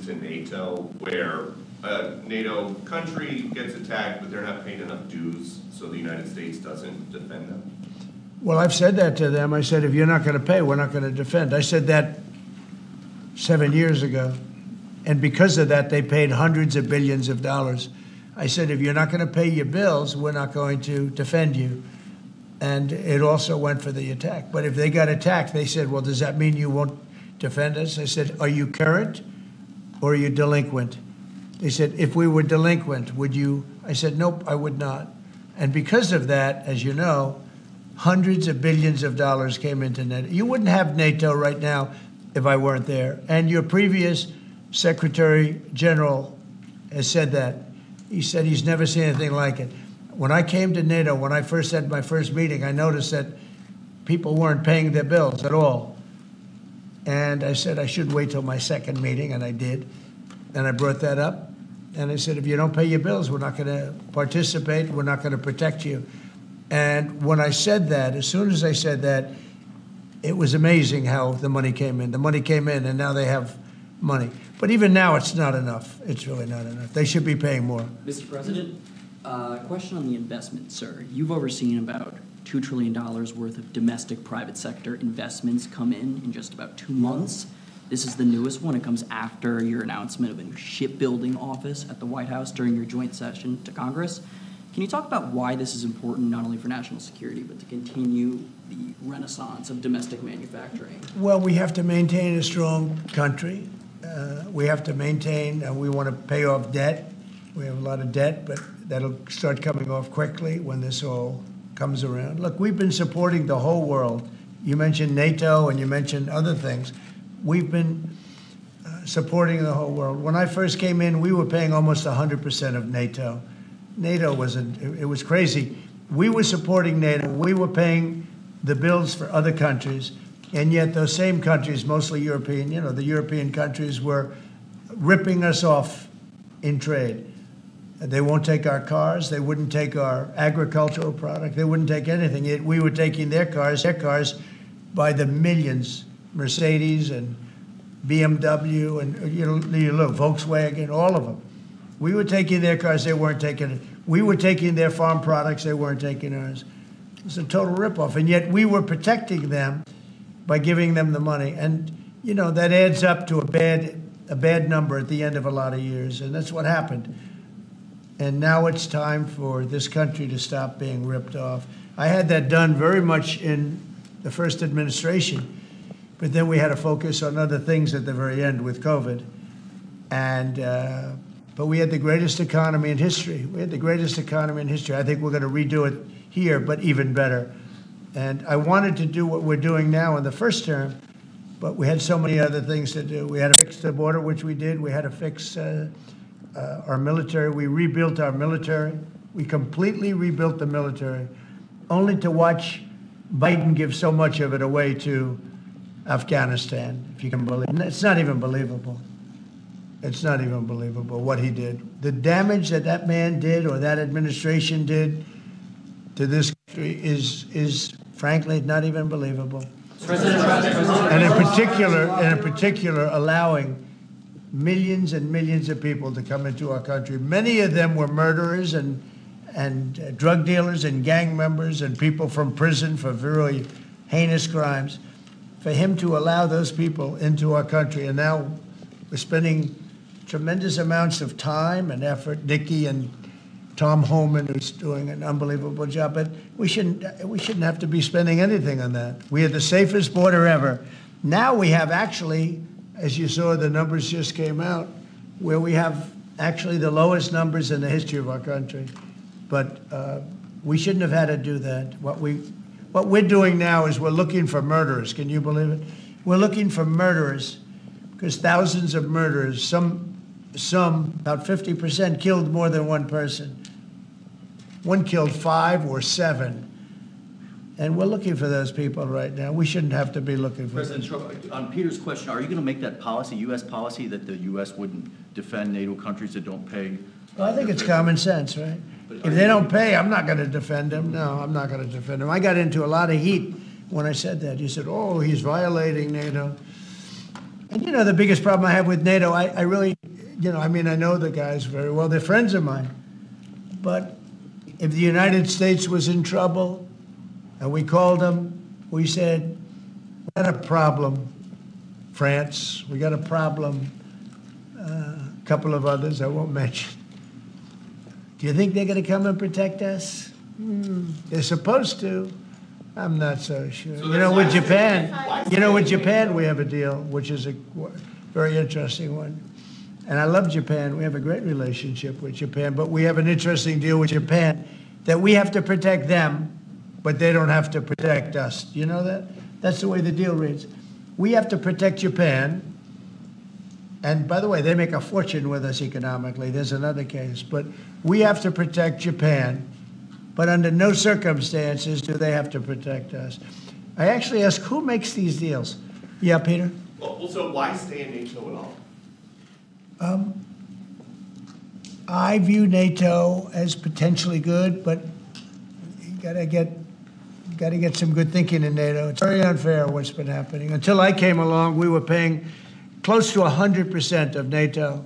to NATO where a NATO country gets attacked, but they're not paying enough dues, so the United States doesn't defend them? Well, I've said that to them. I said, if you're not going to pay, we're not going to defend. I said that 7 years ago. And because of that, they paid hundreds of billions of dollars. I said, if you're not going to pay your bills, we're not going to defend you. And it also went for the attack. But if they got attacked, they said, well, does that mean you won't defend us? I said, are you current or are you delinquent? They said, if we were delinquent, would you? I said, nope, I would not. And because of that, as you know, hundreds of billions of dollars came into NATO. You wouldn't have NATO right now if I weren't there. And your previous Secretary General has said that. He said he's never seen anything like it. When I came to NATO, when I first had my first meeting, I noticed that people weren't paying their bills at all. And I said I should wait till my second meeting, and I did. And I brought that up. And I said, if you don't pay your bills, we're not going to participate. We're not going to protect you. And when I said that, as soon as I said that, it was amazing how the money came in. The money came in, and now they have money. But even now, it's not enough. It's really not enough. They should be paying more. Mr. President, question on the investment, sir. You've overseen about $2 trillion worth of domestic private sector investments come in just about 2 months. This is the newest one. It comes after your announcement of a new shipbuilding office at the White House during your joint session to Congress. Can you talk about why this is important, not only for national security, but to continue the renaissance of domestic manufacturing? Well, we have to maintain a strong country. We have to maintain, we want to pay off debt. We have a lot of debt, but that'll start coming off quickly when this all comes around. Look, we've been supporting the whole world. You mentioned NATO and you mentioned other things. We've been supporting the whole world. When I first came in, we were paying almost 100% of NATO. NATO it was crazy. We were supporting NATO. We were paying the bills for other countries. And yet those same countries, mostly European, the European countries were ripping us off in trade. They won't take our cars. They wouldn't take our agricultural product. They wouldn't take anything. We were taking their cars by the millions, Mercedes and BMW and you look, Volkswagen, all of them. We were taking their cars. They weren't taking it. We were taking their farm products. They weren't taking ours. It was a total ripoff. And yet we were protecting them by giving them the money. And, that adds up to a bad number at the end of a lot of years. And that's what happened. And now it's time for this country to stop being ripped off. I had that done very much in the first administration, but then we had to focus on other things at the very end with COVID. But we had the greatest economy in history. We had the greatest economy in history. I think we're going to redo it here, but even better. And I wanted to do what we're doing now in the first term, but we had so many other things to do. We had to fix the border, which we did. We had to fix our military. We rebuilt our military. We completely rebuilt the military, only to watch Biden give so much of it away to Afghanistan, if you can believe it. It's not even believable. It's not even believable what he did. The damage that man did or that administration did to this country is frankly not even believable. And in particular, allowing millions and millions of people to come into our country. Many of them were murderers and drug dealers and gang members and people from prison for very heinous crimes. For him to allow those people into our country, and now we're spending tremendous amounts of time and effort. Nikki and Tom Homan, who's doing an unbelievable job, but we shouldn't have to be spending anything on that. We had the safest border ever. Now we have actually, as you saw, the numbers just came out, where we have actually the lowest numbers in the history of our country. But we shouldn't have had to do that. What we're doing now is we're looking for murderers. Can you believe it? We're looking for murderers because thousands of murderers, some about 50%, killed more than one person. One killed 5 or 7. And we're looking for those people right now. We shouldn't have to be looking for them. President Trump, on Peter's question, are you going to make that policy, U.S. policy, that the U.S. wouldn't defend NATO countries that don't pay? Well, I think it's common sense, right? If they don't pay, I'm not going to defend them. No, I'm not going to defend them. I got into a lot of heat when I said that. You said, oh, he's violating NATO. And you know, the biggest problem I have with NATO, I really, I mean, I know the guys very well. They're friends of mine. But if the United States was in trouble and we called them, we said, we got a problem, France, we got a problem, a couple of others I won't mention. Do you think they're going to come and protect us? They're supposed to. I'm not so sure. So With Japan, we have a deal, which is a very interesting one. And I love Japan. We have a great relationship with Japan, but we have an interesting deal with Japan that we have to protect them, but they don't have to protect us. Do you know that? That's the way the deal reads. We have to protect Japan. And by the way, they make a fortune with us economically. There's another case. But we have to protect Japan. But under no circumstances do they have to protect us. I actually asked, who makes these deals? Yeah, Peter? Well, so why stay in NATO at all? I view NATO as potentially good, but you gotta get some good thinking in NATO. It's very unfair what's been happening. Until I came along, we were paying close to 100% of NATO.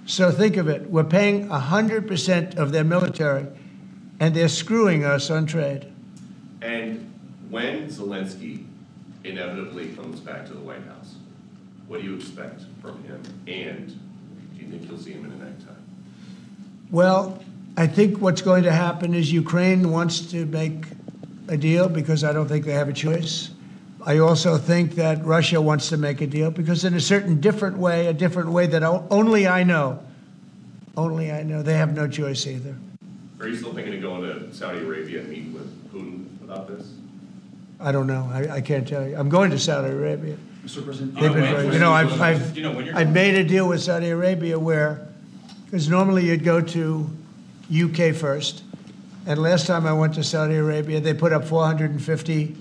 So think of it. We're paying 100% of their military, and they're screwing us on trade. And when Zelensky inevitably comes back to the White House, what do you expect from him? And do you think you'll see him in a necktie? Well, I think what's going to happen is Ukraine wants to make a deal because I don't think they have a choice. I also think that Russia wants to make a deal because in a different way that only I know, they have no choice either. Are you still thinking of going to Saudi Arabia and meet with Putin about this? I don't know. I can't tell you. I'm going to Saudi Arabia. Mr. President, They've been very, I've made a deal with Saudi Arabia where, because normally you'd go to UK first, and last time I went to Saudi Arabia, they put up $450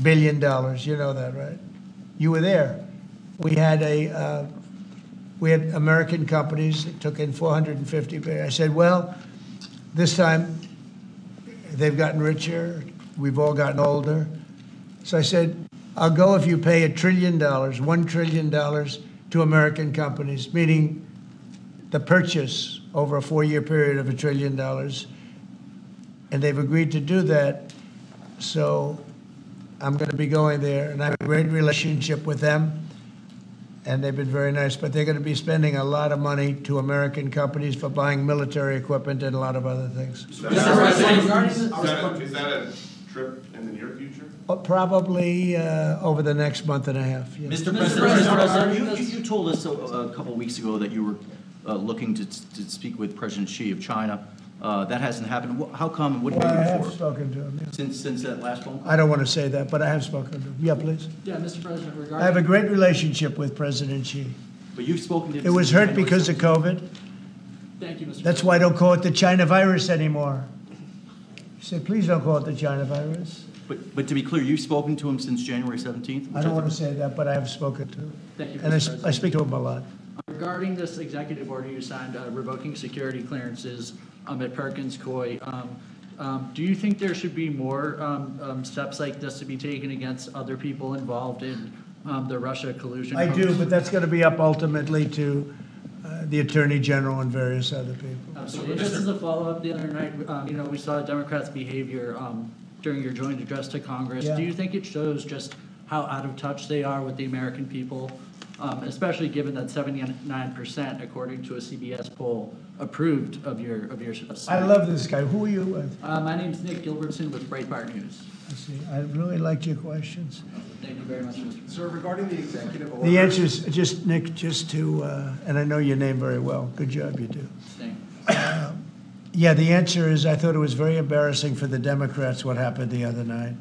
billion. You know that, right? You were there. We had American companies that took in $450 billion. I said, well, this time they've gotten richer. We've all gotten older. So I said, I'll go if you pay $1 trillion to American companies, meaning the purchase over a 4-year period of $1 trillion. And they've agreed to do that. So I'm going to be going there, and I have a great relationship with them. And they've been very nice, but they're going to be spending a lot of money to American companies for buying military equipment and a lot of other things. Is that a trip in the near future? Probably over the next month and a half. Yes. Mr. President, you told us a couple of weeks ago that you were looking to speak with President Xi of China. That hasn't happened. How come? What are you I waiting have for? spoken to him. Yeah. Since that last phone call? I don't want to say that, but I have spoken to him. Yeah, please. yeah, Mr. President, regarding. I have a great relationship with President Xi. But you've spoken to him. It was since hurt January because of 17th. COVID. Thank you, Mr. That's why I don't call it the China virus anymore. I said, please don't call it the China virus. But to be clear, you've spoken to him since January 17th? I don't want to say that, but I have spoken to him. Thank you, And Mr. I President. speak to him a lot. Regarding this executive order you signed revoking security clearances at Perkins Coie, do you think there should be more steps like this to be taken against other people involved in the Russia collusion? I do, hoax? but that's going to be up ultimately to the Attorney General and various other people. Absolutely. Just as a follow-up, the other night, we saw Democrats' behavior during your joint address to Congress. Yeah. Do you think it shows just how out of touch they are with the American people, especially given that 79%, according to a CBS poll, approved of your I love this guy. Who are you with? My name's Nick Gilbertson with Breitbart News. I see. I really liked your questions. Thank you very much, Mr. President. Sir, regarding the executive order. The answer is just, Nick, and I know your name very well. Good job, you do. Thank you. Yeah, the answer is I thought it was very embarrassing for the Democrats what happened the other night.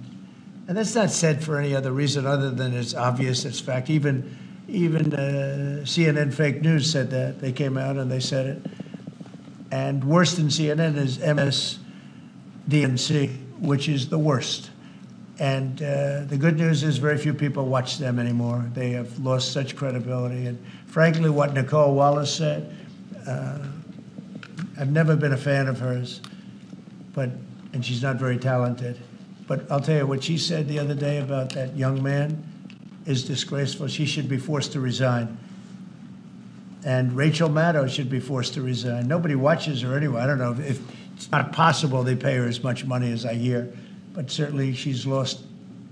And that's not said for any other reason other than it's obvious, it's fact. Even CNN fake news said that. They came out and they said it. And worse than CNN is MSDNC, which is the worst. And the good news is very few people watch them anymore. They have lost such credibility. And frankly, what Nicole Wallace said, I've never been a fan of hers, and she's not very talented. But I'll tell you what she said the other day about that young man. is disgraceful. She should be forced to resign. And Rachel Maddow should be forced to resign. Nobody watches her anyway. I don't know if it's not possible they pay her as much money as I hear, but certainly she's lost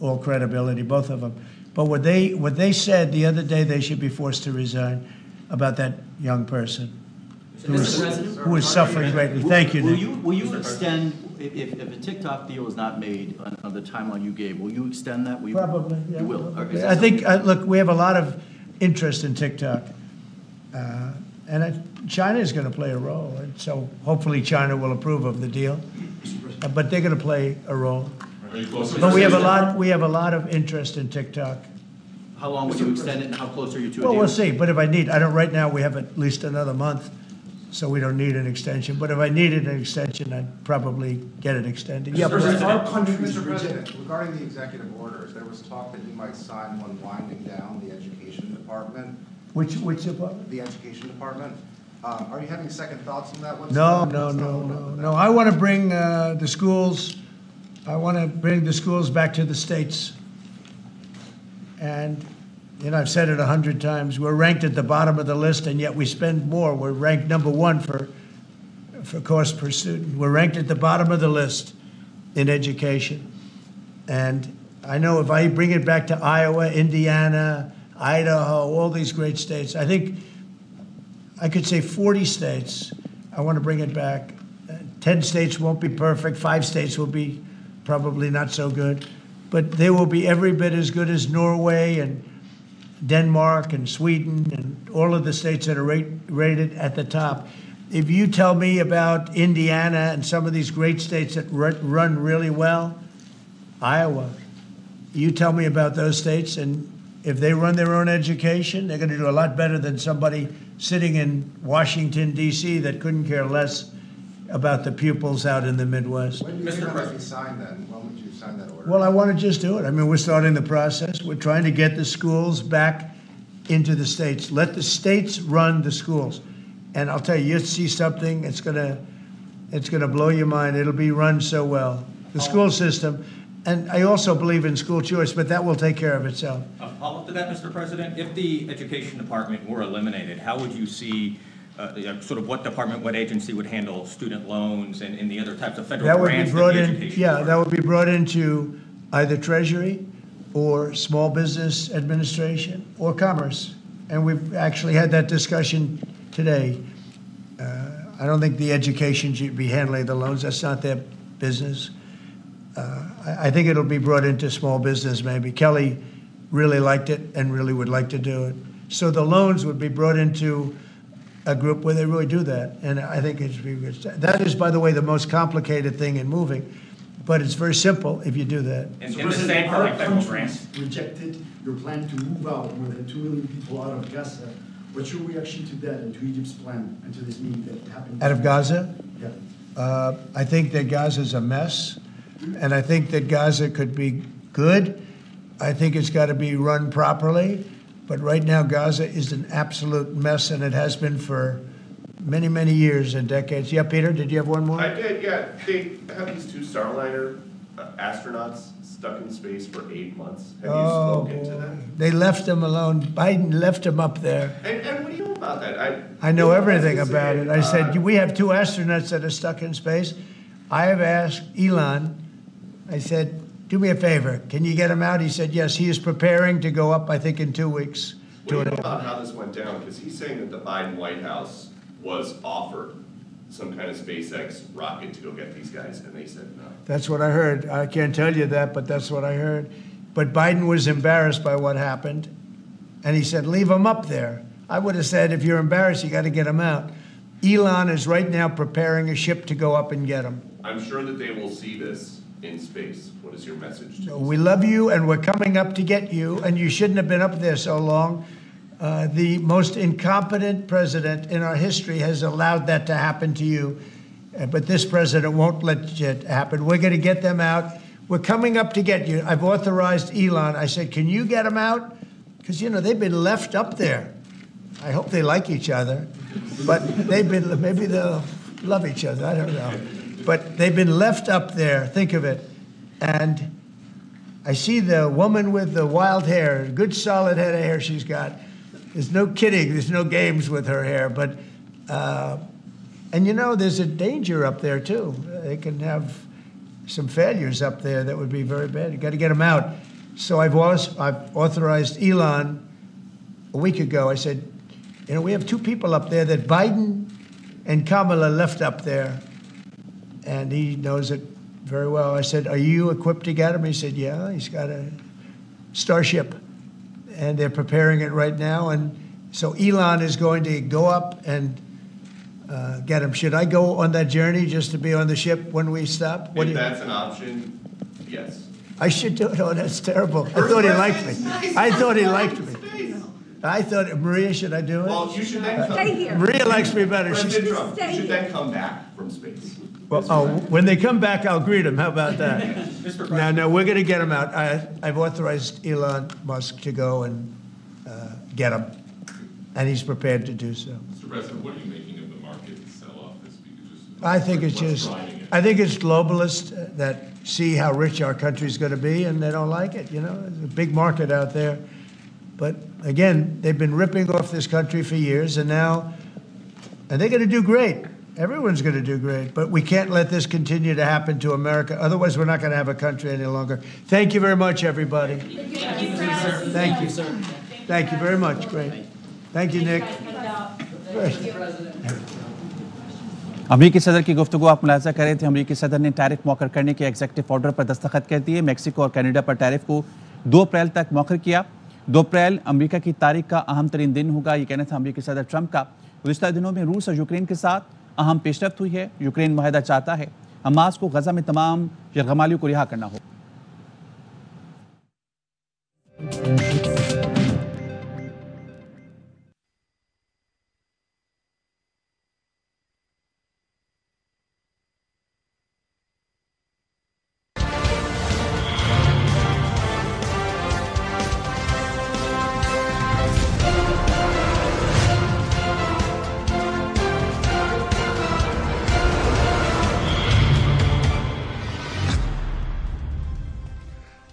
all credibility, both of them. But what they said the other day, they should be forced to resign about that young person who is suffering greatly. Thank you, Nick. Will you extend, if a TikTok deal is not made on the timeline you gave, will you extend that? Probably, yeah. You will? Or is I that think, look, we have a lot of interest in TikTok. And China is going to play a role. And so hopefully China will approve of the deal. But they're going to play a role. But we have a lot of interest in TikTok. How long will you extend it, and how close are you to a deal? Well, we'll see. But if I need, right now we have at least another month, so we don't need an extension. But if I needed an extension, I'd probably get it extended. Yeah, Mr. but President, regarding the executive orders, there was talk that you might sign one winding down the education department. which department? The education department. Are you having second thoughts on that? No. I want to bring the schools. I want to bring the schools back to the states. And, I've said it 100 times. We're ranked at the bottom of the list, and yet we spend more. We're ranked #1 for cost per student. We're ranked at the bottom of the list in education. And I know if I bring it back to Iowa, Indiana, Idaho, all these great states, I think I could say 40 states. I want to bring it back. 10 states won't be perfect. 5 states will be probably not so good. But they will be every bit as good as Norway and Denmark and Sweden and all of the states that are rated at the top. If you tell me about Indiana and some of these great states that run really well, Iowa, you tell me about those states, and if they run their own education, they're going to do a lot better than somebody sitting in Washington, D.C. that couldn't care less about the pupils out in the Midwest. When do you think that might be signed then? When would you sign that order? Well, I want to just do it. I mean, we're starting the process. We're trying to get the schools back into the states. Let the states run the schools. And I'll tell you, you'll see something, it's gonna blow your mind. It'll be run so well. The school system. And I also believe in school choice, but that will take care of itself. A follow-up to that, Mr. President, if the education department were eliminated, how would you see sort of what department, what agency would handle student loans and the other types of federal That would grants be brought that the in, education yeah, that department- would be brought into either Treasury or Small Business Administration or Commerce. And we've actually had that discussion today. I don't think the education should be handling the loans. That's not their business. I think it'll be brought into small business maybe. Kelly really liked it and really would like to do it. So the loans would be brought into a group where they really do that. And I think it should be good. That is, by the way, the most complicated thing in moving. But it's very simple if you do that. And the same for like federal grants. Rejected your plan to move out more than 2 million people out of Gaza. What's your reaction to that and to Egypt's plan and to this meeting that happened? Out of Gaza? Yeah. I think that Gaza's a mess. And I think that Gaza could be good. I think it's got to be run properly. But right now, Gaza is an absolute mess, and it has been for many, many years and decades. Yeah, Peter, did you have one more? I did, yeah. They have these 2 Starliner astronauts stuck in space for 8 months. Have you spoken to them? They left them alone. Biden left them up there. And what do you know about that? I know everything as about it. I said, we have 2 astronauts that are stuck in space. I have asked Elon, I said, do me a favor, can you get him out? He said, yes, he is preparing to go up, I think, in 2 weeks. What do you know about how this went down? Because he's saying that the Biden White House was offered some kind of SpaceX rocket to go get these guys, and they said no. That's what I heard. I can't tell you that, but that's what I heard. But Biden was embarrassed by what happened, and he said, leave them up there. I would have said, if you're embarrassed, you got to get them out. Elon is right now preparing a ship to go up and get them. I'm sure that they will see this in space. What is your message to We love you, and we're coming up to get you, and you shouldn't have been up there so long. The most incompetent president in our history has allowed that to happen to you, but this president won't let it happen. We're going to get them out. We're coming up to get you. I've authorized Elon. I said, can you get them out? Because, they've been left up there. I hope they like each other, but maybe they'll love each other. I don't know. But they've been left up there. Think of it. And I see the woman with the wild hair, good solid head of hair she's got. There's no kidding, there's no games with her hair. But, and you know, there's a danger up there too. They can have some failures up there that would be very bad. You got to get them out. So I've authorized Elon a week ago. I said, you know, we have two people up there that Biden and Kamala left up there, and he knows it very well. I said, are you equipped to get him? He said, yeah, he's got a Starship, and they're preparing it right now. And so Elon is going to go up and get him. Should I go on that journey just to be on the ship when we stop? If that's an option, yes. I should do it. Oh, that's terrible. I thought he liked me. I thought he liked me. I thought, Maria, should I do it? Well, you should then come. Stay here. Maria likes me better. President Trump, Stay you should here. then come back from space. Well, when they come back, I'll greet them. How about that? Mr. President. No, we're going to get him out. I've authorized Elon Musk to go and get him, and he's prepared to do so. Mr. President, what are you making of the market sell-off this week? I think it's globalists that see how rich our country's going to be, and they don't like it. You know, there's a big market out there. But again, they've been ripping off this country for years, and now, and they're going to do great. Everyone's going to do great, but we can't let this continue to happen to America. Otherwise, we're not going to have a country any longer. Thank you very much, everybody. Thank you. Thank you very much. Great. Thank you, Nick. अमरीकी सदर की गुफ्तगू आप मुलाजा कर रहे थे। अमरीकी सदर ने टैरिफ मौखर करने के एग्जीक्यूटिव ऑर्डर पर दस्तखत कर दिए। मेक्सिको और कनाडा पर टैरिफ को 2 अप्रैल तक मौखर किया। 2 अप्रैल अमेरिका की तारीख का अहम तरीन दिन होगा, ये कहना था अमरीकी सदर ट्रंप का। गुज़िश्ता दिनों में रूस और यूक्रेन के साथ अहम पेशरफ्त हुई है। यूक्रेन मुआहदा चाहता है हमास को गजा में तमाम यरगमालियों को रिहा करना हो।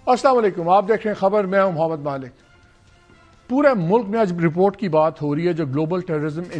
अस्सलाम वालेकुम, आप देख रहे हैं खबर। मैं हूं मोहम्मद मालिक। पूरे मुल्क में आज रिपोर्ट की बात हो रही है जो ग्लोबल टेररिज्म